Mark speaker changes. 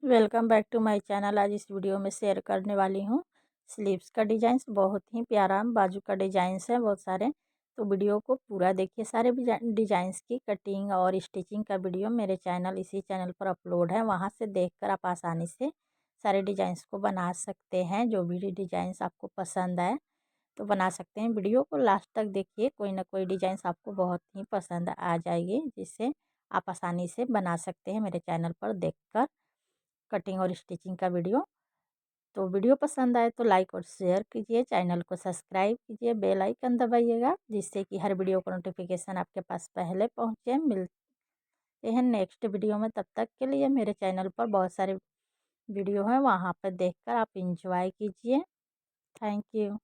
Speaker 1: Welcome back to my channel. आज इस video में शेयर करने वाली हूँ स्लीव्स का डिजाइन। बहुत ही प्यारा बाजू का डिजाइंस है बहुत सारे, तो वीडियो को पूरा देखिए। सारे डिजाइंस की कटिंग और स्टिचिंग का वीडियो मेरे चैनल इसी चैनल पर अपलोड है, वहाँ से देखकर आप आसानी से सारे डिजाइंस को बना सकते हैं। जो भी डिजाइंस आपको पसंद आए तो बना सकते हैं। वीडियो को लास्ट तक देखिए, कोई ना कोई डिजाइंस आपको बहुत ही पसंद आ जाएगी, जिससे आप आसानी से बना सकते हैं मेरे चैनल पर देखकर कटिंग और स्टिचिंग का वीडियो। तो वीडियो पसंद आए तो लाइक और शेयर कीजिए, चैनल को सब्सक्राइब कीजिए, बेल आइकन दबाइएगा, जिससे कि हर वीडियो का नोटिफिकेशन आपके पास पहले पहुंचे। मिलते हैं नेक्स्ट वीडियो में, तब तक के लिए मेरे चैनल पर बहुत सारे वीडियो हैं, वहाँ पर देखकर आप इंजॉय कीजिए। Thank you.